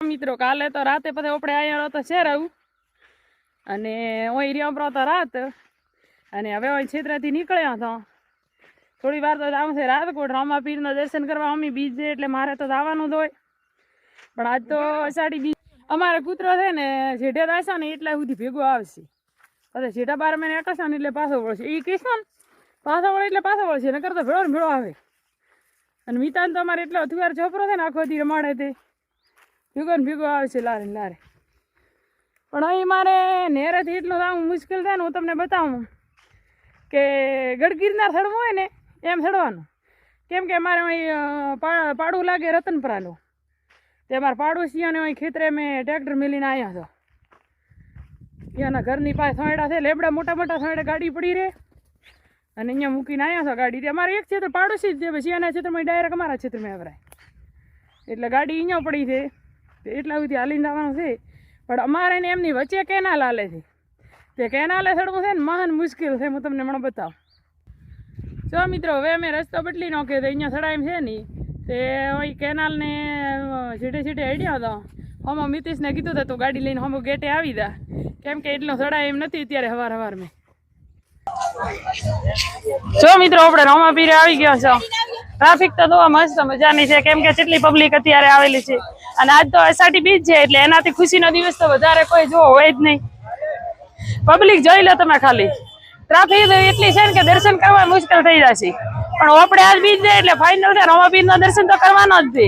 મિત્રો કાલે તો રાતે પછી આપણે અહીંયા તો છે રહું અને ઓય રહ્યો તો રાત અને હવે ઓય છેતરાથી નીકળ્યા તો થોડી વાર તો આવશે રાજકોટ રામાપીરના દર્શન કરવા અમે બીજ છે એટલે મારે તો જવાનું જ હોય પણ આજ તો અષાઢી બીજ અમારે કૂતરો છે ને જેઠે થશે ને એટલા સુધી ભેગો આવશે પછી જેઠા 12 મહિને એકશે ને એટલે પાછો વળશે એ કૃષ્ણ પાછો વળે એટલે પાછો વળશે નકર તો ભેળો ને ભેળો આવે અને મિતાન તો અમારે એટલો અથુવાર છોકરો છે ને આખો દી રમાડે તે ભેગો ને ભેગો આવે છે લારે લારે પણ અહીં મારે નેરેથી એટલું આમ મુશ્કેલ થાય ને હું તમને બતાવું કે ગઢગીરના થડવું હોય ને એમ થડવાનું કેમ કે અમારે અહીં પાડું લાગે રતનપરાનું તે અમારા પાડોશીઓને અહીં ખેતરે મેં ટ્રેક્ટર મેલીને આવ્યા છો એના ઘરની પાસે સોયડા છે લેબડા મોટા મોટા સોયડા ગાડી પડી રહે અને અહીંયા મૂકીને આવ્યા છો ગાડી તે અમારે એક ક્ષેત્ર પાડોશી જ છે પછી એના ક્ષેત્રમાં ડાયરેક્ટ અમારા ક્ષેત્રમાં આવરાય એટલે ગાડી અહીંયા પડી છે એટલા સુધી હાલીને જવાનું છે પણ અમારે ને એમની વચ્ચે કેનાલ હાલે છે તે કેનાલે ચડવું છે ને મહાન મુશ્કેલ છે હું તમને હમણાં બતાવું જો મિત્રો હવે અમે રસ્તો બદલી નાખ્યો તો અહીંયા ચડાય એમ છે ને તે અહીં કેનાલને સીટે સીટે હેડ્યા હતો હમો મિતેશને કીધું હતું તું ગાડી લઈને હમો ગેટે આવી જા કેમ કે એટલો ચડાય એમ નથી અત્યારે હવાર મેં જો મિત્રો આપણે રામાપીરે આવી ગયા છો ટ્રાફિક તો જોવા મસ્ત મજાની છે કેમ કે કેટલી પબ્લિક અત્યારે આવેલી છે અને આજ તો અષાઢી બીજ છે એટલે એનાથી ખુશીનો દિવસ તો વધારે કોઈ જો હોય જ નહીં પબ્લિક જોઈ લો તમે ખાલી ટ્રાફિક એટલી છે ને કે દર્શન કરવા મુશ્કેલ થઈ જશે પણ આપણે આજ બીજ છે એટલે ફાઇનલ છે રામાપીરના દર્શન તો કરવાનો જ છે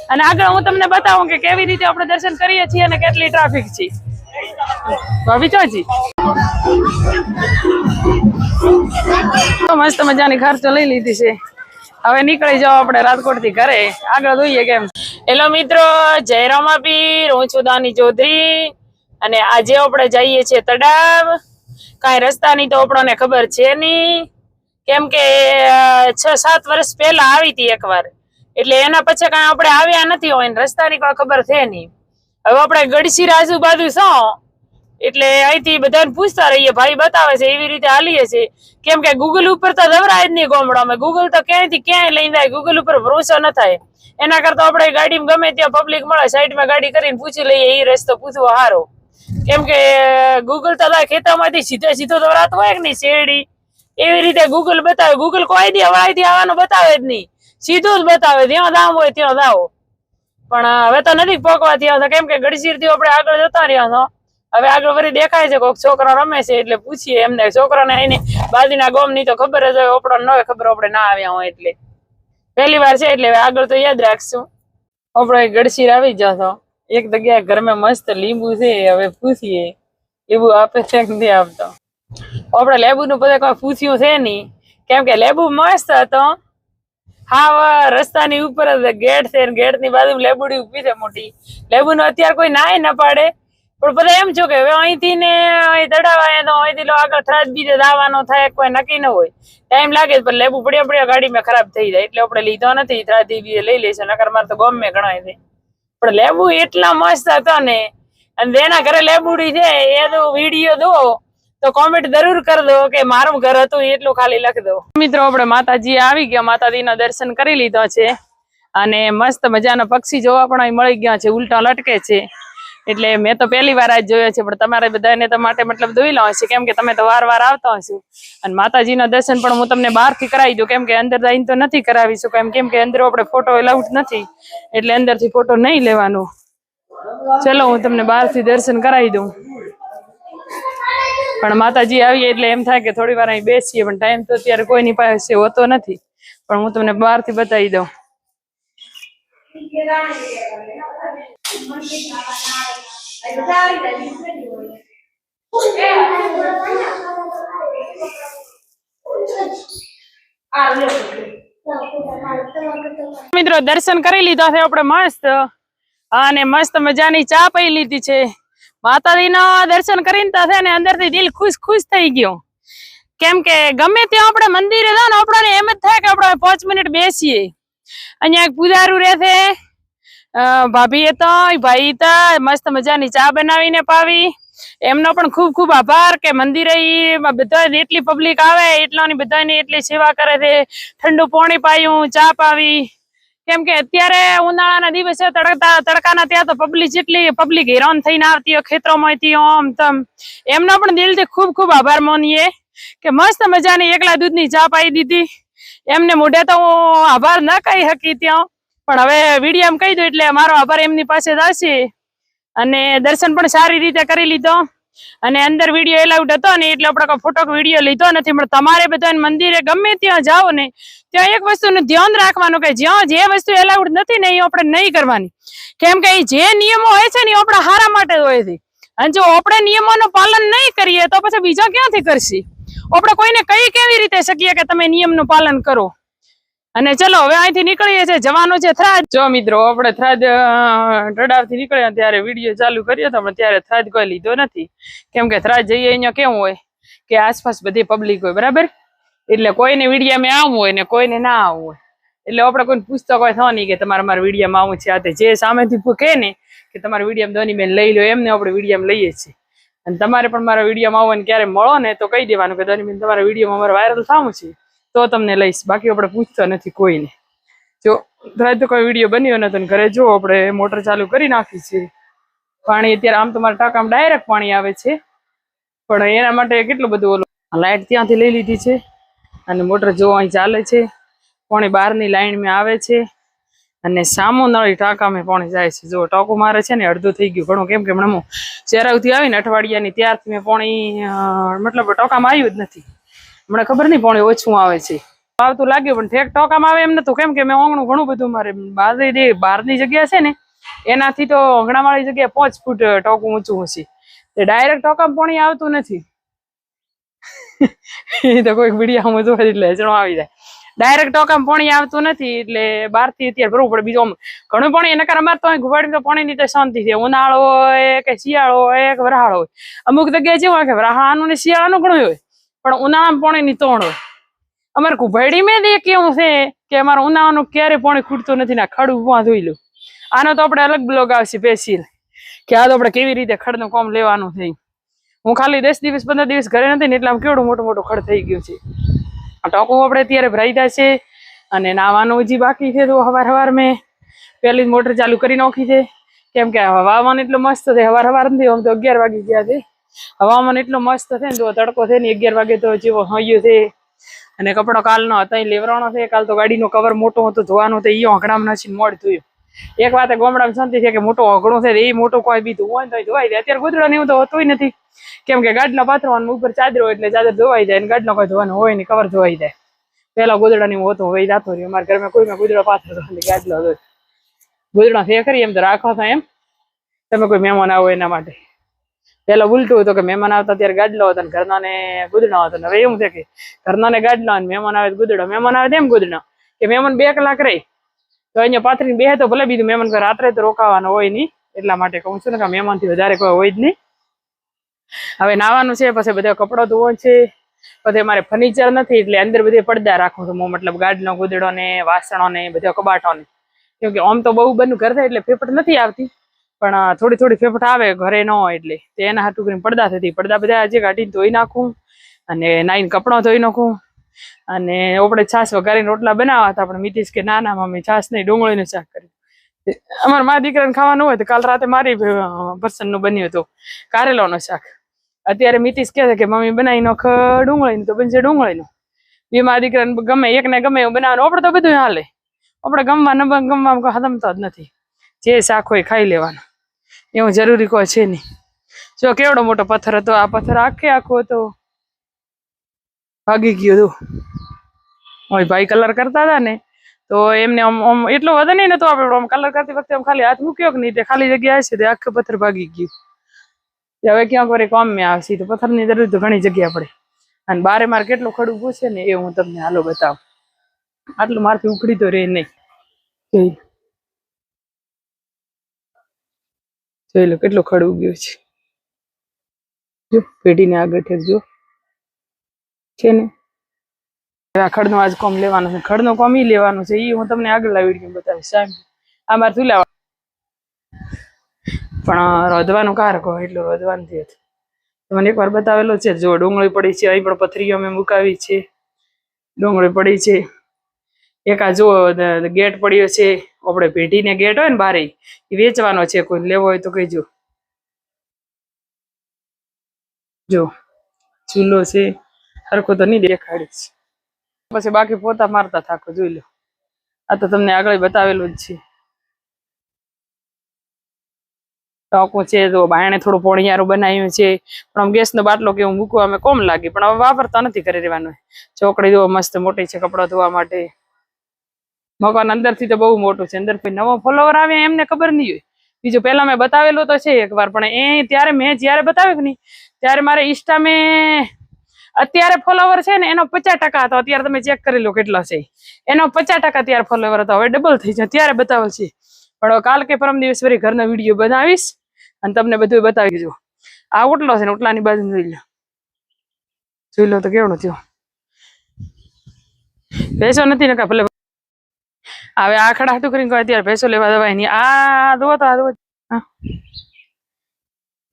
અને આગળ હું તમને બતાવું કે કેવી રીતે આપણે દર્શન કરીએ છીએ અને કેટલી ટ્રાફિક છે ભાભી ચોજી મસ્ત મજાની ખર્ચો લઈ લીધી છે હવે નીકળી જાવ આપણે રાજકોટ થી ઘરે આગળ જોઈએ કેમ હેલો મિત્રો જય રામાપીર હું છું દાની ચૌધરી અને આજે આપણે જઈએ છીએ તડાવ કાંઈ રસ્તાની તો આપણને ખબર છે નહીં કેમ કે 6-7 વર્ષ પહેલા આવી હતી એકવાર એટલે એના પછી કાંઈ આપણે આવ્યા નથી હોય ને રસ્તાની કોઈ ખબર છે નહીં હવે આપણે ગઢશીર આજુબાજુ શું એટલે અહીંથી બધાને પૂછતા રહીએ ભાઈ બતાવે છે એવી રીતે હાલીએ છીએ કેમ કે ગૂગલ ઉપર તો દવરાય જ નહીં ગામડામાં ગૂગલ તો ક્યાંયથી ક્યાંય લઈને જાય ગૂગલ ઉપર ભરોસો ન થાય એના કરતા આપણે ગાડીમાં ગમે ત્યાં પબ્લિક મળે સાઈડમાં ગાડી કરીને પૂછી લઈએ એ રસ્તો પૂછવો સારો કેમ કે ગૂગલ તો ખેતરમાંથી સીધો દોરાતો હોય કે નહીં શેરડી એવી રીતે ગૂગલ બતાવે ગૂગલ કોઈ દી હવાઈથી આવવાનું બતાવે જ નહીં સીધું જ બતાવે ત્યાં દામ હોય ત્યાં દાવો પણ હવે તો નથી પોકવા થયા કેમ કે ગઢશીર થી આપણે આગળ જતા રહ્યા છો હવે આગળ વળી દેખાય છે કોઈક છોકરો રમે છે એટલે પૂછીએ એમને છોકરાને એને બાજુના ગામ ની તો ખબર જ હોય આપણને ન હોય ખબર આપણે ના આવ્યા હોય એટલે પહેલી વાર છે એટલે આગળ તો યાદ રાખશું આપણે ગઢશીર આવી જશો એક જગ્યાએ ઘરમાં મસ્ત લીંબુ છે હવે પૂછીએ એવું આપે છે કે નથી આપતો આપણે લેબુ નું બધા કોઈ પૂછ્યું છે નહીં કેમ કે લેબુ મસ્ત હતો હા રસ્તાની ઉપર જ ગેટ છે ગેટ ની બાજુ લેબુડી ઉભી છે મોટી લેબુ નો અત્યારે કોઈ નાય ના પાડે પણ બધા એમ છો કે હવે અહીંથી ને અહીં તડાવાય તો અહીંથી આગળ થરાદ બીજે દાવાનો થાય કોઈ નક્કી ન હોય ટાઈમ લાગે પણ લેબુ પડ્યા ગાડીમાં ખરાબ થઈ જાય એટલે આપણે લીધો નથી થરાદી બીજે લઈ લઈશું નકર મારે તો ગમે ગણાય છે પણ લેબુ એટલા મસ્ત હતા ને અને એના ઘરે લેબુડી છે એ તો વિડીયો દો તો કોમેન્ટ જરૂર કરી દો કે મારું ઘર હતું એટલું ખાલી લખી દો મિત્રો આપણે માતાજી આવી ગયા માતાજીના દર્શન કરી લીધા છે અને મસ્ત મજાના પક્ષી જોવા પણ અહીં મળી ગયા છે ઉલટા લટકે છે એટલે મેં તો પહેલી વાર આજ જોયો છે પણ તમારે બધાને તો માટે મતલબ જોઈ લો હશે કેમ કે તમે તો વાર આવતા હશો અને માતાજીના દર્શન પણ હું તમને બહારથી કરાવી દઉં કેમ કે અંદર જઈને તો નથી કરાવી શકું કેમ કે અંદર આપણે ફોટો એલાઉડ નથી એટલે અંદરથી ફોટો નહીં લેવાનો ચલો હું તમને બહારથી દર્શન કરાવી દઉં પણ માતાજી આવીએ એટલે એમ થાય કે થોડી વાર અહીં બેસીએ પણ ટાઈમ તો અત્યારે કોઈની પાસે હોતો નથી પણ હું તમને બહારથી બતાવી દઉં મિત્રો દર્શન કરી લીધા છે આપણે મસ્ત અને મસ્ત મજાની ચા પી લીધી છે માતાજીના દર્શન કરીને તો છે ને અંદરથી દિલ ખુશ થઈ ગયો કેમ કે ગમે ત્યાં આપણે મંદિરે જાવ ને આપણને એમ જ થાય કે આપણે 5 મિનિટ બેસીએ અહીંયા એક પૂજારું રહે છે ભાભી હતા ભાઈ હતા મસ્ત મજાની ચા બનાવીને પાવી એમનો પણ ખૂબ ખૂબ આભાર કે મંદિરે બધા એટલી પબ્લિક આવે એટલાની બધાની એટલી સેવા કરે છે ઠંડુ પાણી પાયું ચા પાવી કેમ કે અત્યારે ઉનાળાના દિવસે તડકાના ત્યાં તો પબ્લિક હેરાન થઈને આવતી હોય ખેતરોમાંથી આમ તમ. એમનો પણ દિલથી ખૂબ ખૂબ આભાર માનીએ કે મસ્ત મજાની એકલા દૂધની ચા પાઈ દીધી. એમને મોઢે તો હું આભાર ના કહી શકી ત્યાં, પણ હવે વિડીયો કહી દઉં એટલે મારો આભાર એમની પાસે જશે. અને દર્શન પણ સારી રીતે કરી લીધો. અને અંદર વિડીયો એલાઉડ હતો ને એટલે આપણે ફોટો વિડીયો લીધો નથી. પણ તમારે બધાને મંદિરે ગમે ત્યાં જાઓ ને ત્યાં એક વસ્તુનું ધ્યાન રાખવાનું કે જ્યાં જે વસ્તુ એલાઉડ નથી ને એ આપણે નહીં કરવાની. કેમ કે જે નિયમો હોય છે ને એ આપણા હારા માટે જ હોય છે. અને જો આપણે નિયમોનું પાલન નહીં કરીએ તો પછી બીજા ક્યાંથી કરશે? આપણે કોઈને કઈ કેવી રીતે શકીએ કે તમે નિયમનું પાલન કરો? અને ચલો હવે અહીંથી નીકળીએ છીએ, જવાનું છે થરાદ. જો મિત્રો આપણે થરાદ તળાવથી નીકળ્યા ત્યારે વિડીયો ચાલુ કર્યો હતો, પણ ત્યારે થરાદ કોઈ લીધો નથી. કેમ કે થરાદ જઈએ અહીંયા કેવું હોય કે આસપાસ બધી પબ્લિક હોય, બરાબર? એટલે કોઈને વિડીયામાં આવવું હોય ને કોઈને ના આવવું હોય. એટલે આપણે કોઈને પૂછતો કોઈ થવા નહીં કે તમારે મારા વિડીયામાં આવવું છે. આ જે સામેથી કહે ને કે તમારા વિડીયામાં ધોની બેન લઈ લો, એમને આપણે વિડીયામાં લઈએ છીએ. અને તમારે પણ મારા વિડીયોમાં આવવાનું ક્યારે મળો ને તો કહી દેવાનું કે ધોની બેન તમારા વિડીયોમાં અમારે વાયરલ થવું છે તો તમને લઈશ. બાકી આપણે પૂછતો નથી કોઈને. જો તો કોઈ વિડીયો બન્યો નથી ઘરે જો આપણે મોટર ચાલુ કરી નાખી છે. પાણી અત્યારે આમ તમારા ટાંકામાં ડાયરેક્ટ પાણી આવે છે, પણ એના માટે કેટલું બધું લાઈટ ત્યાંથી લઈ લીધી છે. અને મોટર જો અહીં ચાલે છે, પાણી બહારની લાઈનમાં આવે છે અને સામો નળી ટાંકામાં પાણી જાય છે. જો ટાંકો મારે છે ને અડધું થઈ ગયું ઘણું. કેમ કે હમણાં ચેરાવથી આવીને અઠવાડિયાની ત્યારથી મેં પાણી મતલબ ટાંકામાં આવ્યું જ નથી. મને ખબર નહીં પાણી ઓછું આવે છે, આવતું લાગ્યું પણ ઠેક ટોકામાં આવે એમ નતું. કેમ કે મેં આંગણું ઘણું બધું મારે બહારની જગ્યા છે ને એનાથી તો આંગણાવાળી જગ્યાએ 5 ફૂટ ટોકું ઊંચું હશે. તે ડાયરેક્ટ ટોકામાં પાણી આવતું નથી. એ તો કોઈક વિડીયામાં જોવા એટલે હજણો આવી જાય. ડાયરેક્ટ ટોકામાં પાણી આવતું નથી એટલે બહારથી અત્યારે ભરવું પડે. બીજું ઘણું પાણી એના કારણે અમારે તો અહીં ઘુવાડી તો પાણીની તો શાંતિ છે. ઉનાળો હોય કે શિયાળો હોય કે વરાળો હોય, અમુક જગ્યાએ જેવું હોય કે વરાળાનું ને શિયાળાનું ઘણું હોય, પણ ઉનાળામાં પાણીની તોણ હોય. અમારે કુભાડી મેં કેવું છે કે અમારે ઉનાળાનું ક્યારે પાણી ખૂટતું નથી ને ખડ ઉભા જોઈ લો. આનો તો આપણે અલગ બ્લોગ આવશે સ્પેશિયલ કે આ તો આપણે કેવી રીતે ખડનું કામ લેવાનું છે. હું ખાલી 10 દિવસ 15 દિવસ ઘરે નથી ને એટલે આમ કેવડું મોટું મોટું ખડ થઈ ગયું છે. ટોકું આપણે અત્યારે ભરાઈ છે અને નાવાનું હજી બાકી છે. તો હવાર મેં પહેલી મોટર ચાલુ કરી નાખી છે. કેમ કે હવામાન એટલું મસ્ત છે. હવાર નથી, આમ તો 11 વાગી ગયા છે. હવામાન એટલું મસ્ત છે ને તો તડકો છે ને 11 વાગે તો જેવો હૈયો છે. અને કપડો કાલનો હતો એ લેવરાણો છે. કાલ તો ગાડીનો કવર મોટો હતો ધોવાનું તો એ આંકડામાં નાખીને મોડ થયું. એક વાત ગામડામાં શાંતિ છે કે મોટો અઘડો છે એ મોટો કોઈ બી ધોવાય તો ધોવાઈ જાય. અત્યારે ગોદડા ને એવું તો હોતું નથી. કેમ કે ગાડનો પાથરવાનું ઉપર ચાદરો એટલે ચાદર ધોવાઈ જાય, ગાડનો કોઈ ધોવાનું હોય નહીં, કવર ધોવાઈ જાય. પેલા ગોદડા ની હોતું હોય જાતો રહ્યું. અમારા ઘરમાં કોઈમાં ગોદડા પાથરતો ગાડલો હોય. ગોદડા છે ખરી એમ તો રાખો થાય એમ તમે કોઈ મહેમાન આવો એના માટે. પેલા ઉલટું હતું કે મહેમાન આવતા ત્યારે ગાડલો હતો ને ઘરના ને ગુદડો હતો. હવે એવું છે કે ઘરના ને ગાડલો અને મહેમાન આવે ગુદડો. મહેમાન આવે તેમ ગુદડો કે મહેમાન 2 કલાક રહી તો અહીંયા પાથરીને બે તો ભલે, બીજું મહેમાન રાત્રે તો રોકાવાનો હોય નહીં. એટલા માટે કહું છું ને કે મહેમાન થી વધારે કોઈ હોય જ નહીં. હવે નાવાનું છે, પછી બધા કપડો ધોવો છે, પછી અમારે ફર્નિચર નથી એટલે અંદર બધે પડદા રાખું છું. મતલબ ગાડનો ગુદડો ને વાસણો ને બધા કબાટો ને. કેમ કે આમ તો બહુ બધું ઘર થાય એટલે ફેફટ નથી આવતી, પણ થોડી થોડી ફેફટ આવે ઘરે ન હોય એટલે એના હાટું કરીને પડદા થતી. પડદા બધા આજે કાઢીને ધોઈ નાખું અને નાઈને કપડાં ધોઈ નાખું. અને આપણે છાશ વઘારીને રોટલા બનાવવા હતા પણ મિતિશ કે ના ના મમ્મી છાશ નહીં, ડુંગળીનું શાક કર્યું. અમારા મા દીકરાને ખાવાનું હોય તો કાલ રાતે મારી પસંદનું બન્યું હતું કારેલાનું શાક. અત્યારે મિતિશ કહે છે કે મમ્મી બનાવી નાખ ડુંગળીનું, તો બનશે ડુંગળીનું. બે મા દીકરાને ગમે એકને ગમે એવું બનાવવાનું. આપણે તો બધું હાલે, આપણે ગમવામાં હદમતો જ નથી. જે શાક હોય ખાઈ લેવાનું, એવું જરૂરી કોઈ છે નહીં. જો કેવડો મોટો પથ્થર હતો, આ પથ્થર આખો હતો ભાગી ગયો હતો. હોય ભાઈ કલર કરતા હતા ને તો એમને આમ એટલો વધે નહીં નતો. આપણે આમ કલર કરતી વખતે આમ ખાલી હાથ મૂક્યો કે નહીં તે ખાલી જગ્યા હશે તે આખો પથ્થર ભાગી ગયું. હવે ક્યાંક વરે કામમાં આવશે તો પથ્થરની જરૂર તો ઘણી જગ્યા પડે. અને બારે મારે કેટલું ખડું પૂછે ને એ હું તમને હાલો બતાવું. આટલું મારથી ઉખડી તો રહે નહીં. જોઈ લો કેટલું ખડું ગયું છે. જો પેઢીને આગળ ઠેકજો છે ને. ખડનું આજ કોમ લેવાનું છે, ખડનું કોમ ઈ લેવાનું છે. એ હું તમને આગળ વિડીયો બતાવીશ. આ મારે શું લેવાનું પણ રોધવાનું કારકો એટલું રોધવાનું થયું મને એકવાર બતાવેલો છે. જો ડુંગળી પડી છે, અહીં પણ પથરીઓ મેં મુકાવી છે, ડુંગળી પડી છે. એક આ જો ગેટ પડ્યો છે, આપણે પેઢીને ગેટ હોય ને બારે એ વેચવાનો છે, કોઈ લેવો હોય તો કહેજો. જો ચૂલો છે, સરખો તો નહીં દેખાડીશ. પછી બાકી પોતા મારતા થાકો, જોઈ લો. આ તો તમને આગળ બતાવેલું જ છે. ટોકું છે, તો બાયણે થોડું પોણિયારું બનાવ્યું છે, પણ આમ ગેસનો બાટલો કેવું મૂકવા અમે કોમ લાગી, પણ હવે વાપરતા નથી કરી રહેવાનું. ચોકડી જો મસ્ત મોટી છે કપડા ધોવા માટે. મકાન અંદરથી તો બહુ મોટું છે, અંદર નવો ફોલોવર આવે એમને ખબર નહીં હોય. બીજું પહેલા મેં બતાવેલું તો છે એકવાર, પણ એ ત્યારે મેં જયારે બતાવ્યું કે નહીં ત્યારે મારે ઇન્સ્ટા મેં અત્યારે ફોલોવર છે ને એનો 50% હતો. અત્યારે તમે ચેક કરી લો કેટલા છે. એનો 50% ત્યારે ફોલોવર હતો, હવે ડબલ થઈ જાય. ત્યારે બતાવે છે, પણ કાલ કે પરમ દિવસ ફરી ઘરનો વિડીયો બનાવીશ અને તમને બધું બતાવી દઉં. આ ઓટલો છે ને ઓટલાની બાજુ જોઈ લો તો કેવડો થયો. ભેંસો નથી ને કા ભલે હવે આ ખડા હતું કરીને અત્યારે ભેંસો લેવા જવાય નહીં. આ દો તો આ દો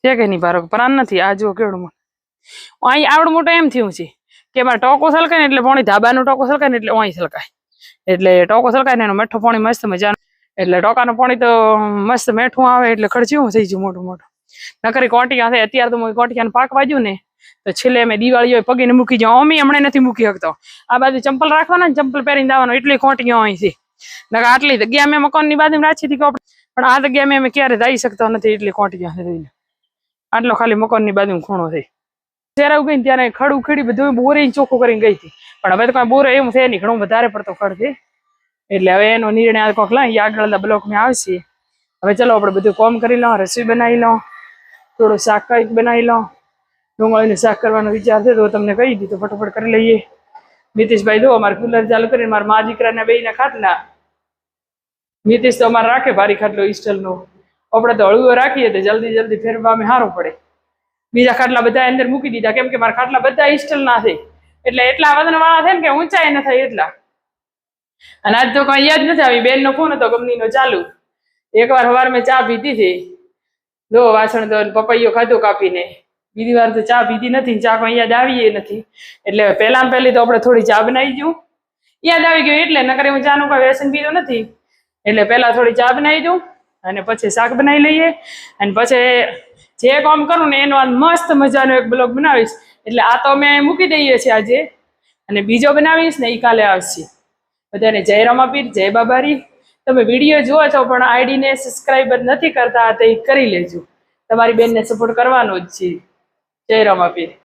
છે કે નહીં બારો પ્રાણ નથી. આ જો કેવડું અહીં આવડું મોટું એમ થયું છે કે મારે ટોકો સલકાય ને એટલે પોણી ધાબાનું ટોકો સલકાય ને એટલે અહીં સલકાય, એટલે ટોકો સલકાય ને એનું મીઠું પાણી મસ્ત મજાનું, એટલે ટોકાનું પાણી તો મસ્ત મીઠું આવે એટલે ખર્ચ્યું થઈ ગયું મોટું મોટું. નકરી કોટિયા થાય. અત્યારે તો કોટિયાને પાક વાજ્યું ને તો છેલ્લે અમે દિવાળી હોય પગીને મૂકી જાઉં. અમે હમણાં નથી મૂકી શકતો. આ બાજુ ચંપલ રાખવાના ને ચંપલ પહેરીને જવાનું, એટલી કોટિયા અહીં છે. નકર આટલી જગ્યા અમે મકાનની બાજુ રાખી હતી પણ આ જગ્યા અમે ક્યારે જઈ શકતા નથી, એટલી કોટિયા છે. આટલો ખાલી મકાનની બાજુ ખૂણો થઈ. ત્યારે ગઈ ને ત્યારે ખડ ઉખેડી બધું બોરે ચોખ્ખું કરીને ગઈ હતી, પણ હવે તો કઈ બોરે એવું છે નહીં, ઘણું વધારે પડતો ખડ છે. એટલે હવે એનો નિર્ણય કોક લઈ આગળના બ્લોકમાં આવશે. હવે ચલો આપણે બધું કોમ કરી લઉં, રસોઈ બનાવી લઉં, થોડું શાક કંઈક બનાવી લઉં. ડુંગળીનું શાક કરવાનો વિચાર છે તો તમને કહી દીધું, ફટોફટ કરી લઈએ. નીતિશભાઈ જો અમારે કુલર ચાલુ કરીને મારા મા દીકરાને બેયના ખાટલા. નીતિશ તો અમારે રાખે ભારી ખાટલો સ્ટીલનો, આપણે તો હળવો રાખીએ તો જલ્દી જલ્દી ફેરવામાં સારું પડે. બીજા ખાટલા બધા અંદર મૂકી દીધા, કેમ કે મારા ખાટલા બધા સ્ટીલ ના છે, એટલે એટલા વજન વાળા છે ને કે ઊંચાઈ ન થાય એટલા. અને આજ તો કઈ યાદ નથી આવી, બેન નો ફોન હતો કંપનીનો ચાલુ. એકવાર સવાર મેં ચા પીધી હતી, જો વાસણ તો પપૈયો ખાધું કાપીને. બીજી વાર તો ચા પીધી નથી, ચા કઈ યાદ આવી નથી. એટલે પહેલી તો આપણે થોડી ચા બનાવી દઉં, યાદ આવી ગયું એટલે. નકર હું ચાનું કોઈ વ્યસન પીધું નથી, એટલે પહેલા થોડી ચા બનાવી દઉં અને પછી શાક બનાવી લઈએ. અને પછી જે કામ કરું ને એનો મસ્ત મજાનો એક બ્લોગ બનાવીશ. એટલે આ તો અમે મૂકી દઈએ છીએ આજે, અને બીજો બનાવીશ ને એ કાલે આવશે. બધાને જય રમાપીર, જય બાબારી. તમે વિડીયો જુઓ છો પણ આઈડીને સબસ્ક્રાઈબર નથી કરતા, તો એ કરી લેજો. તમારી બેનને સપોર્ટ કરવાનો જ છે. જય રમાપીર.